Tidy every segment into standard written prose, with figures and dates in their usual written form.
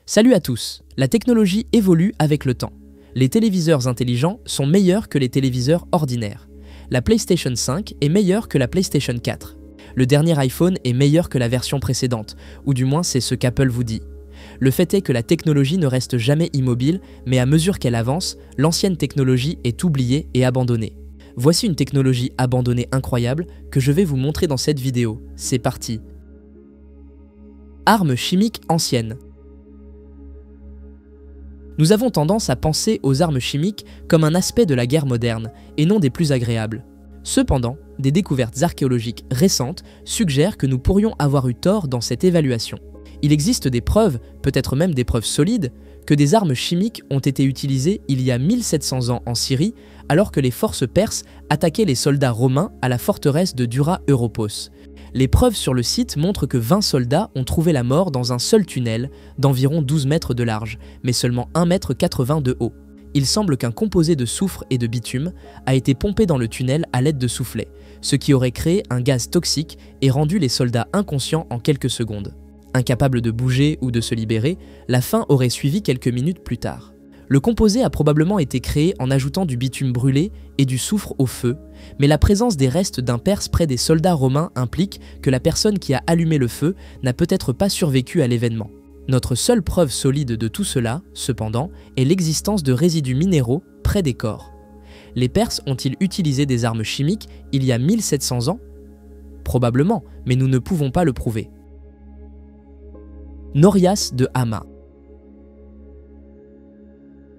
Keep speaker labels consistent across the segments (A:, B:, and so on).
A: Salut à tous! La technologie évolue avec le temps. Les téléviseurs intelligents sont meilleurs que les téléviseurs ordinaires. La PlayStation 5 est meilleure que la PlayStation 4. Le dernier iPhone est meilleur que la version précédente, ou du moins c'est ce qu'Apple vous dit. Le fait est que la technologie ne reste jamais immobile, mais à mesure qu'elle avance, l'ancienne technologie est oubliée et abandonnée. Voici une technologie abandonnée incroyable que je vais vous montrer dans cette vidéo. C'est parti! Armes chimiques anciennes. Nous avons tendance à penser aux armes chimiques comme un aspect de la guerre moderne, et non des plus agréables. Cependant, des découvertes archéologiques récentes suggèrent que nous pourrions avoir eu tort dans cette évaluation. Il existe des preuves, peut-être même des preuves solides, que des armes chimiques ont été utilisées il y a 1700 ans en Syrie, alors que les forces perses attaquaient les soldats romains à la forteresse de Dura Europos. Les preuves sur le site montrent que 20 soldats ont trouvé la mort dans un seul tunnel d'environ 12 mètres de large, mais seulement 1,80 m de haut. Il semble qu'un composé de soufre et de bitume a été pompé dans le tunnel à l'aide de soufflets, ce qui aurait créé un gaz toxique et rendu les soldats inconscients en quelques secondes. Incapables de bouger ou de se libérer, la fin aurait suivi quelques minutes plus tard. Le composé a probablement été créé en ajoutant du bitume brûlé et du soufre au feu, mais la présence des restes d'un Perse près des soldats romains implique que la personne qui a allumé le feu n'a peut-être pas survécu à l'événement. Notre seule preuve solide de tout cela, cependant, est l'existence de résidus minéraux près des corps. Les Perses ont-ils utilisé des armes chimiques il y a 1700 ans? Probablement, mais nous ne pouvons pas le prouver. Norias de Hama.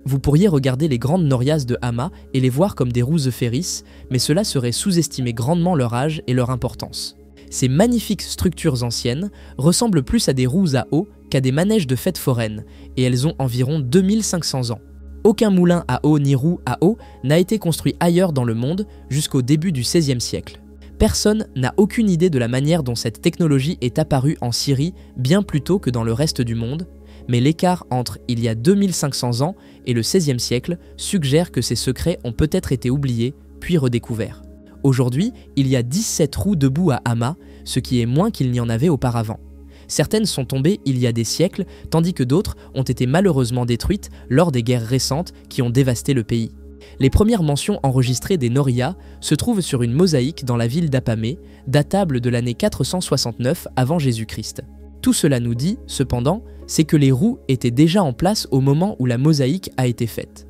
A: Vous pourriez regarder les grandes norias de Hama et les voir comme des roues de Ferris, mais cela serait sous-estimer grandement leur âge et leur importance. Ces magnifiques structures anciennes ressemblent plus à des roues à eau qu'à des manèges de fêtes foraines, et elles ont environ 2500 ans. Aucun moulin à eau ni roue à eau n'a été construit ailleurs dans le monde jusqu'au début du XVIe siècle. Personne n'a aucune idée de la manière dont cette technologie est apparue en Syrie bien plus tôt que dans le reste du monde, mais l'écart entre il y a 2500 ans et le XVIe siècle suggère que ces secrets ont peut-être été oubliés, puis redécouverts. Aujourd'hui, il y a 17 roues debout à Hama, ce qui est moins qu'il n'y en avait auparavant. Certaines sont tombées il y a des siècles, tandis que d'autres ont été malheureusement détruites lors des guerres récentes qui ont dévasté le pays. Les premières mentions enregistrées des Norias se trouvent sur une mosaïque dans la ville d'Apamée, datable de l'année 469 avant Jésus-Christ. Tout cela nous dit, cependant, c'est que les roues étaient déjà en place au moment où la mosaïque a été faite.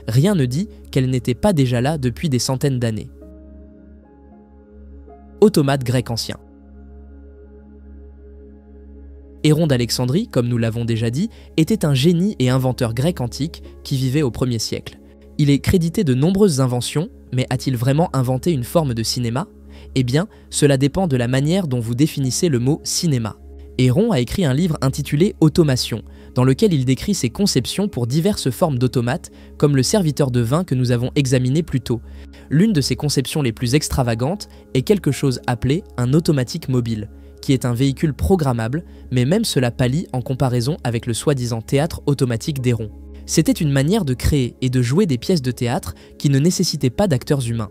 A: Rien ne dit qu'elles n'étaient pas déjà là depuis des centaines d'années. Automate grec ancien. Héron d'Alexandrie, comme nous l'avons déjà dit, était un génie et inventeur grec antique qui vivait au 1er siècle. Il est crédité de nombreuses inventions, mais a-t-il vraiment inventé une forme de cinéma? Eh bien, cela dépend de la manière dont vous définissez le mot cinéma. Héron a écrit un livre intitulé Automation, dans lequel il décrit ses conceptions pour diverses formes d'automates, comme le serviteur de vin que nous avons examiné plus tôt. L'une de ses conceptions les plus extravagantes est quelque chose appelé un automatique mobile, qui est un véhicule programmable, mais même cela pâlit en comparaison avec le soi-disant théâtre automatique d'Héron. C'était une manière de créer et de jouer des pièces de théâtre qui ne nécessitaient pas d'acteurs humains.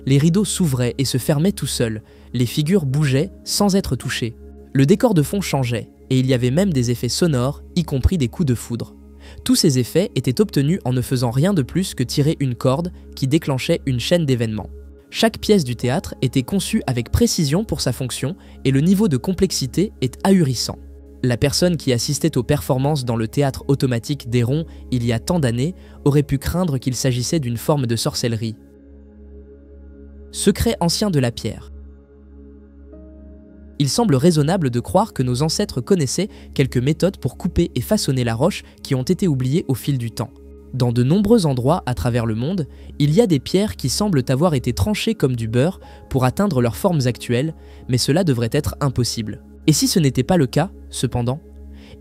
A: Les rideaux s'ouvraient et se fermaient tout seuls, les figures bougeaient sans être touchées. Le décor de fond changeait, et il y avait même des effets sonores, y compris des coups de foudre. Tous ces effets étaient obtenus en ne faisant rien de plus que tirer une corde qui déclenchait une chaîne d'événements. Chaque pièce du théâtre était conçue avec précision pour sa fonction, et le niveau de complexité est ahurissant. La personne qui assistait aux performances dans le théâtre automatique d'Héron il y a tant d'années aurait pu craindre qu'il s'agissait d'une forme de sorcellerie. Secret ancien de la pierre. Il semble raisonnable de croire que nos ancêtres connaissaient quelques méthodes pour couper et façonner la roche qui ont été oubliées au fil du temps. Dans de nombreux endroits à travers le monde, il y a des pierres qui semblent avoir été tranchées comme du beurre pour atteindre leurs formes actuelles, mais cela devrait être impossible. Et si ce n'était pas le cas, cependant?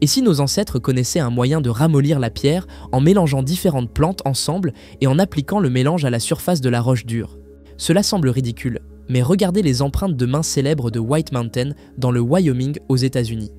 A: Et si nos ancêtres connaissaient un moyen de ramollir la pierre en mélangeant différentes plantes ensemble et en appliquant le mélange à la surface de la roche dure? Cela semble ridicule, mais regardez les empreintes de mains célèbres de White Mountain dans le Wyoming aux États-Unis.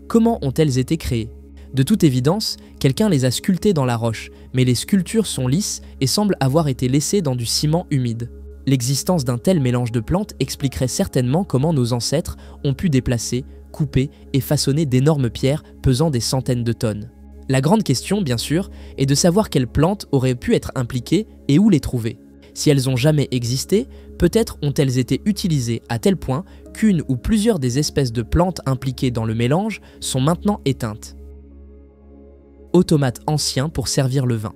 A: Comment ont-elles été créées? De toute évidence, quelqu'un les a sculptées dans la roche, mais les sculptures sont lisses et semblent avoir été laissées dans du ciment humide. L'existence d'un tel mélange de plantes expliquerait certainement comment nos ancêtres ont pu déplacer, couper et façonner d'énormes pierres pesant des centaines de tonnes. La grande question, bien sûr, est de savoir quelles plantes auraient pu être impliquées et où les trouver. Si elles n'ont jamais existé, peut-être ont-elles été utilisées à tel point qu'une ou plusieurs des espèces de plantes impliquées dans le mélange sont maintenant éteintes. Automate ancien pour servir le vin.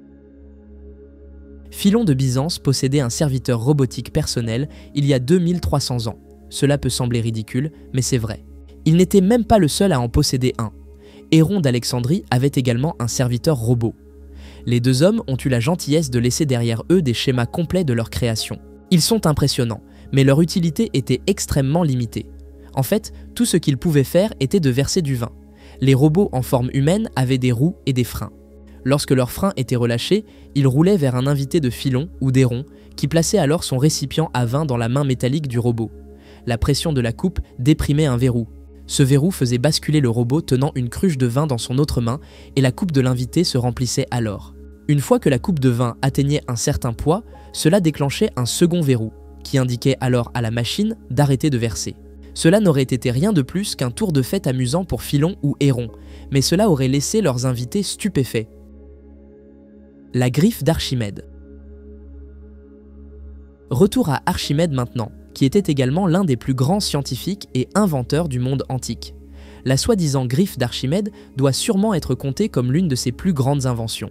A: Philon de Byzance possédait un serviteur robotique personnel il y a 2300 ans. Cela peut sembler ridicule, mais c'est vrai. Il n'était même pas le seul à en posséder un. Héron d'Alexandrie avait également un serviteur robot. Les deux hommes ont eu la gentillesse de laisser derrière eux des schémas complets de leur création. Ils sont impressionnants, mais leur utilité était extrêmement limitée. En fait, tout ce qu'ils pouvaient faire était de verser du vin. Les robots en forme humaine avaient des roues et des freins. Lorsque leurs freins étaient relâchés, ils roulaient vers un invité de Philon ou d'Héron, qui plaçait alors son récipient à vin dans la main métallique du robot. La pression de la coupe déprimait un verrou. Ce verrou faisait basculer le robot tenant une cruche de vin dans son autre main et la coupe de l'invité se remplissait alors. Une fois que la coupe de vin atteignait un certain poids, cela déclenchait un second verrou, qui indiquait alors à la machine d'arrêter de verser. Cela n'aurait été rien de plus qu'un tour de fête amusant pour Philon ou Héron, mais cela aurait laissé leurs invités stupéfaits. La griffe d'Archimède. Retour à Archimède maintenant, qui était également l'un des plus grands scientifiques et inventeurs du monde antique. La soi-disant griffe d'Archimède doit sûrement être comptée comme l'une de ses plus grandes inventions.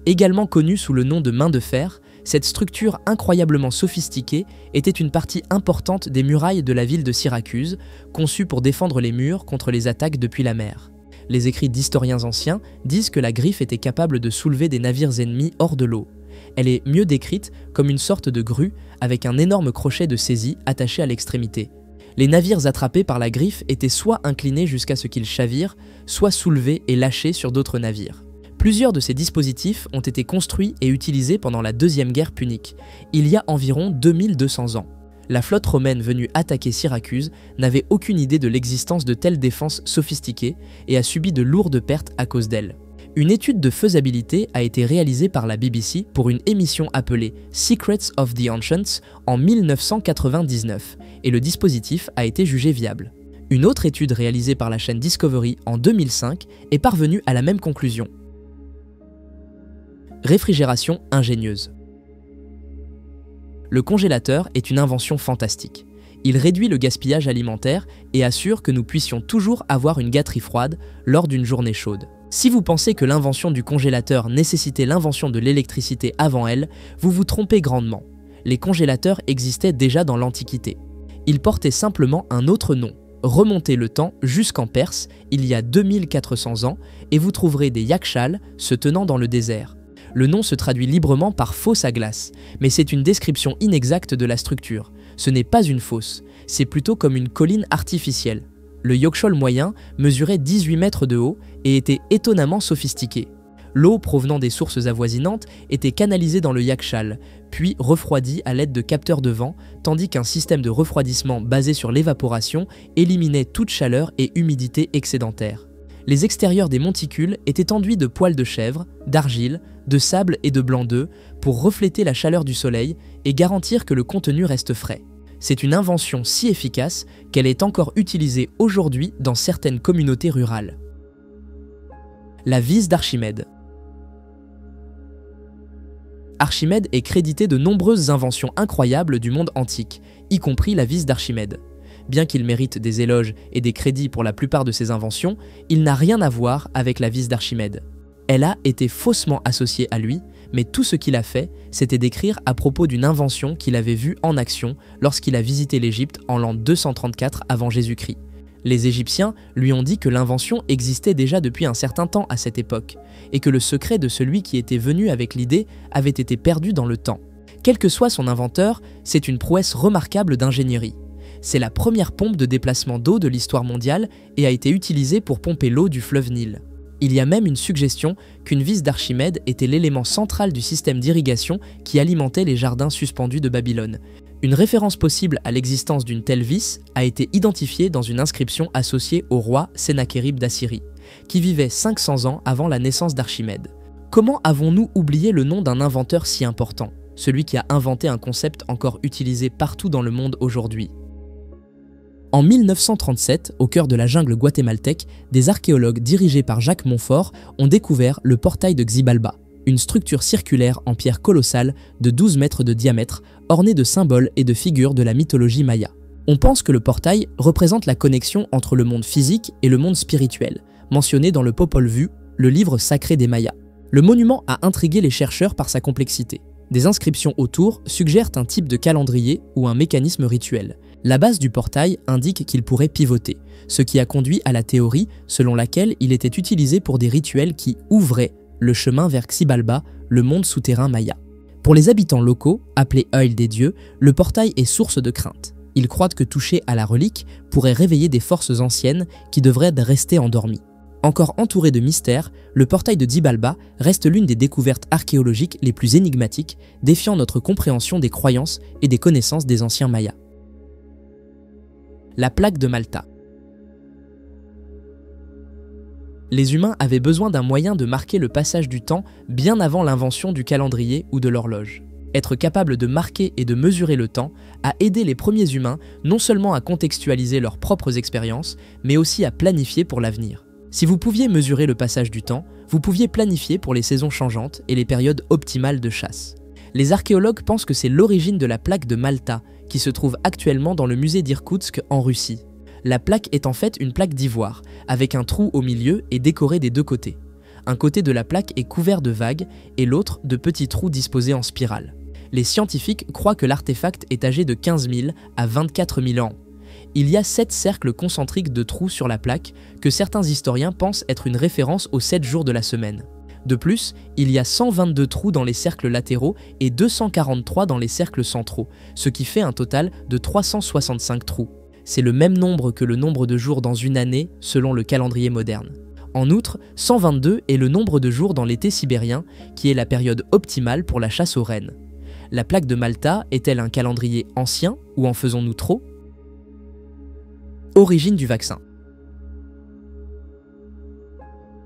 A: Également connue sous le nom de main de fer, cette structure incroyablement sophistiquée était une partie importante des murailles de la ville de Syracuse, conçue pour défendre les murs contre les attaques depuis la mer. Les écrits d'historiens anciens disent que la griffe était capable de soulever des navires ennemis hors de l'eau. Elle est mieux décrite comme une sorte de grue avec un énorme crochet de saisie attaché à l'extrémité. Les navires attrapés par la griffe étaient soit inclinés jusqu'à ce qu'ils chavirent, soit soulevés et lâchés sur d'autres navires. Plusieurs de ces dispositifs ont été construits et utilisés pendant la Deuxième Guerre punique, il y a environ 2200 ans. La flotte romaine venue attaquer Syracuse n'avait aucune idée de l'existence de telles défenses sophistiquées et a subi de lourdes pertes à cause d'elles. Une étude de faisabilité a été réalisée par la BBC pour une émission appelée Secrets of the Ancients en 1999 et le dispositif a été jugé viable. Une autre étude réalisée par la chaîne Discovery en 2005 est parvenue à la même conclusion. Réfrigération ingénieuse. Le congélateur est une invention fantastique. Il réduit le gaspillage alimentaire et assure que nous puissions toujours avoir une gâterie froide lors d'une journée chaude. Si vous pensez que l'invention du congélateur nécessitait l'invention de l'électricité avant elle, vous vous trompez grandement. Les congélateurs existaient déjà dans l'Antiquité. Ils portaient simplement un autre nom. Remontez le temps jusqu'en Perse, il y a 2400 ans, et vous trouverez des yakshals se tenant dans le désert. Le nom se traduit librement par fosse à glace, mais c'est une description inexacte de la structure. Ce n'est pas une fosse, c'est plutôt comme une colline artificielle. Le yakshal moyen mesurait 18 mètres de haut et était étonnamment sophistiqué. L'eau provenant des sources avoisinantes était canalisée dans le yakshal, puis refroidie à l'aide de capteurs de vent, tandis qu'un système de refroidissement basé sur l'évaporation éliminait toute chaleur et humidité excédentaire. Les extérieurs des monticules étaient enduits de poils de chèvre, d'argile, de sable et de blanc d'œuf pour refléter la chaleur du soleil et garantir que le contenu reste frais. C'est une invention si efficace qu'elle est encore utilisée aujourd'hui dans certaines communautés rurales. La vis d'Archimède. Archimède est crédité de nombreuses inventions incroyables du monde antique, y compris la vis d'Archimède. Bien qu'il mérite des éloges et des crédits pour la plupart de ses inventions, il n'a rien à voir avec la vis d'Archimède. Elle a été faussement associée à lui, mais tout ce qu'il a fait, c'était d'écrire à propos d'une invention qu'il avait vue en action lorsqu'il a visité l'Égypte en l'an 234 avant Jésus-Christ. Les Égyptiens lui ont dit que l'invention existait déjà depuis un certain temps à cette époque, et que le secret de celui qui était venu avec l'idée avait été perdu dans le temps. Quel que soit son inventeur, c'est une prouesse remarquable d'ingénierie. C'est la première pompe de déplacement d'eau de l'histoire mondiale et a été utilisée pour pomper l'eau du fleuve Nil. Il y a même une suggestion qu'une vis d'Archimède était l'élément central du système d'irrigation qui alimentait les jardins suspendus de Babylone. Une référence possible à l'existence d'une telle vis a été identifiée dans une inscription associée au roi Sennachérib d'Assyrie, qui vivait 500 ans avant la naissance d'Archimède. Comment avons-nous oublié le nom d'un inventeur si important, celui qui a inventé un concept encore utilisé partout dans le monde aujourd'hui ? En 1937, au cœur de la jungle guatémaltèque, des archéologues dirigés par Jacques Montfort ont découvert le portail de Xibalba, une structure circulaire en pierre colossale de 12 mètres de diamètre, ornée de symboles et de figures de la mythologie maya. On pense que le portail représente la connexion entre le monde physique et le monde spirituel, mentionné dans le Popol Vuh, le livre sacré des Mayas. Le monument a intrigué les chercheurs par sa complexité. Des inscriptions autour suggèrent un type de calendrier ou un mécanisme rituel. La base du portail indique qu'il pourrait pivoter, ce qui a conduit à la théorie selon laquelle il était utilisé pour des rituels qui ouvraient le chemin vers Xibalba, le monde souterrain maya. Pour les habitants locaux, appelés œils des dieux, le portail est source de crainte. Ils croient que toucher à la relique pourrait réveiller des forces anciennes qui devraient rester endormies. Encore entouré de mystères, le portail de Xibalba reste l'une des découvertes archéologiques les plus énigmatiques, défiant notre compréhension des croyances et des connaissances des anciens mayas. La plaque de Malta. Les humains avaient besoin d'un moyen de marquer le passage du temps bien avant l'invention du calendrier ou de l'horloge. Être capable de marquer et de mesurer le temps a aidé les premiers humains non seulement à contextualiser leurs propres expériences, mais aussi à planifier pour l'avenir. Si vous pouviez mesurer le passage du temps, vous pouviez planifier pour les saisons changeantes et les périodes optimales de chasse. Les archéologues pensent que c'est l'origine de la plaque de Malta, qui se trouve actuellement dans le musée d'Irkoutsk en Russie. La plaque est en fait une plaque d'ivoire, avec un trou au milieu et décorée des deux côtés. Un côté de la plaque est couvert de vagues et l'autre de petits trous disposés en spirale. Les scientifiques croient que l'artefact est âgé de 15 000 à 24 000 ans. Il y a 7 cercles concentriques de trous sur la plaque que certains historiens pensent être une référence aux 7 jours de la semaine. De plus, il y a 122 trous dans les cercles latéraux et 243 dans les cercles centraux, ce qui fait un total de 365 trous. C'est le même nombre que le nombre de jours dans une année selon le calendrier moderne. En outre, 122 est le nombre de jours dans l'été sibérien, qui est la période optimale pour la chasse aux rennes. La plaque de Malta est-elle un calendrier ancien ou en faisons-nous trop ? Origine du vaccin.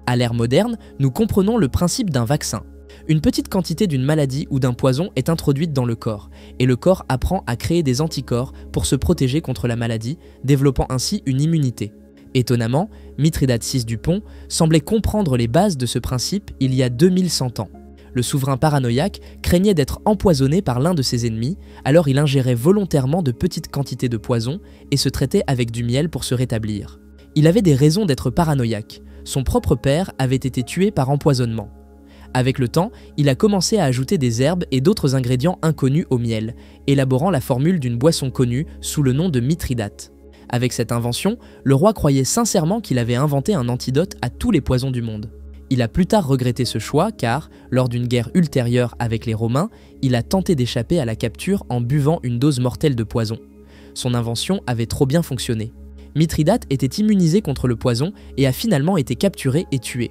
A: À l'ère moderne, nous comprenons le principe d'un vaccin. Une petite quantité d'une maladie ou d'un poison est introduite dans le corps, et le corps apprend à créer des anticorps pour se protéger contre la maladie, développant ainsi une immunité. Étonnamment, Mithridate VI du Pont semblait comprendre les bases de ce principe il y a 2100 ans. Le souverain paranoïaque craignait d'être empoisonné par l'un de ses ennemis, alors il ingérait volontairement de petites quantités de poison et se traitait avec du miel pour se rétablir. Il avait des raisons d'être paranoïaque. Son propre père avait été tué par empoisonnement. Avec le temps, il a commencé à ajouter des herbes et d'autres ingrédients inconnus au miel, élaborant la formule d'une boisson connue sous le nom de Mithridate. Avec cette invention, le roi croyait sincèrement qu'il avait inventé un antidote à tous les poisons du monde. Il a plus tard regretté ce choix car, lors d'une guerre ultérieure avec les Romains, il a tenté d'échapper à la capture en buvant une dose mortelle de poison. Son invention avait trop bien fonctionné. Mithridate était immunisé contre le poison et a finalement été capturé et tué.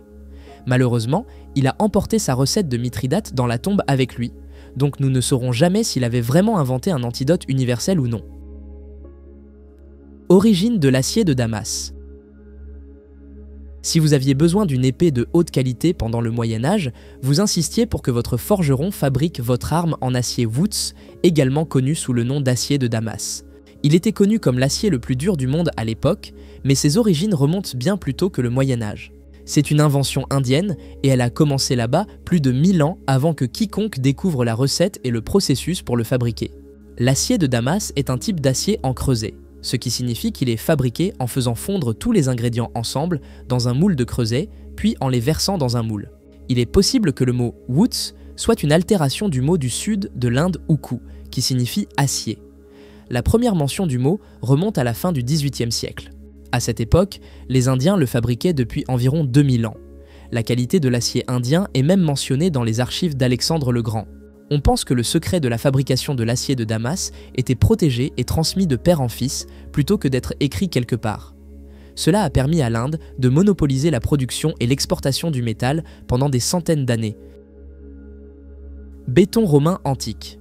A: Malheureusement, il a emporté sa recette de Mithridate dans la tombe avec lui, donc nous ne saurons jamais s'il avait vraiment inventé un antidote universel ou non. Origine de l'acier de Damas. Si vous aviez besoin d'une épée de haute qualité pendant le Moyen-Âge, vous insistiez pour que votre forgeron fabrique votre arme en acier Woods, également connu sous le nom d'acier de Damas. Il était connu comme l'acier le plus dur du monde à l'époque, mais ses origines remontent bien plus tôt que le Moyen-Âge. C'est une invention indienne et elle a commencé là-bas plus de 1000 ans avant que quiconque découvre la recette et le processus pour le fabriquer. L'acier de Damas est un type d'acier en creuset, ce qui signifie qu'il est fabriqué en faisant fondre tous les ingrédients ensemble dans un moule de creuset, puis en les versant dans un moule. Il est possible que le mot « woods » soit une altération du mot du sud de l'Inde « uku », qui signifie « acier ». La première mention du mot remonte à la fin du XVIIIe siècle. À cette époque, les Indiens le fabriquaient depuis environ 2000 ans. La qualité de l'acier indien est même mentionnée dans les archives d'Alexandre le Grand. On pense que le secret de la fabrication de l'acier de Damas était protégé et transmis de père en fils plutôt que d'être écrit quelque part. Cela a permis à l'Inde de monopoliser la production et l'exportation du métal pendant des centaines d'années. Béton romain antique.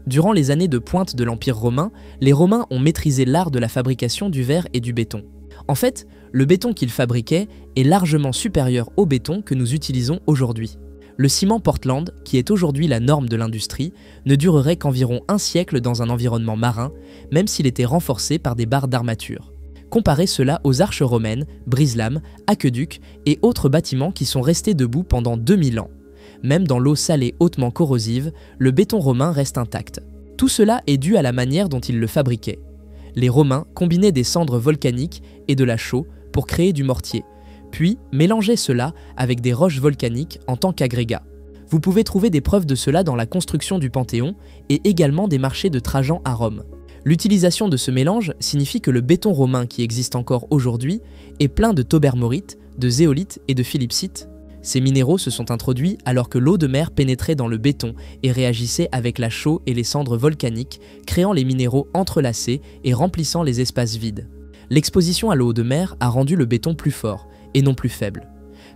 A: Durant les années de pointe de l'Empire romain, les Romains ont maîtrisé l'art de la fabrication du verre et du béton. En fait, le béton qu'ils fabriquaient est largement supérieur au béton que nous utilisons aujourd'hui. Le ciment Portland, qui est aujourd'hui la norme de l'industrie, ne durerait qu'environ un siècle dans un environnement marin, même s'il était renforcé par des barres d'armature. Comparez cela aux arches romaines, brise-lames, aqueducs et autres bâtiments qui sont restés debout pendant 2000 ans. Même dans l'eau salée hautement corrosive, le béton romain reste intact. Tout cela est dû à la manière dont ils le fabriquaient. Les Romains combinaient des cendres volcaniques et de la chaux pour créer du mortier, puis mélanger cela avec des roches volcaniques en tant qu'agrégat. Vous pouvez trouver des preuves de cela dans la construction du Panthéon et également des marchés de Trajan à Rome. L'utilisation de ce mélange signifie que le béton romain qui existe encore aujourd'hui est plein de tobermorite, de zéolite et de philipsite. Ces minéraux se sont introduits alors que l'eau de mer pénétrait dans le béton et réagissait avec la chaux et les cendres volcaniques, créant les minéraux entrelacés et remplissant les espaces vides. L'exposition à l'eau de mer a rendu le béton plus fort, et non plus faible.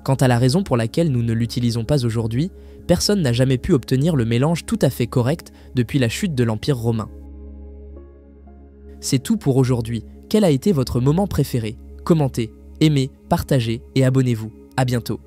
A: Quant à la raison pour laquelle nous ne l'utilisons pas aujourd'hui, personne n'a jamais pu obtenir le mélange tout à fait correct depuis la chute de l'Empire romain. C'est tout pour aujourd'hui. Quel a été votre moment préféré? Commentez, aimez, partagez et abonnez-vous. À bientôt.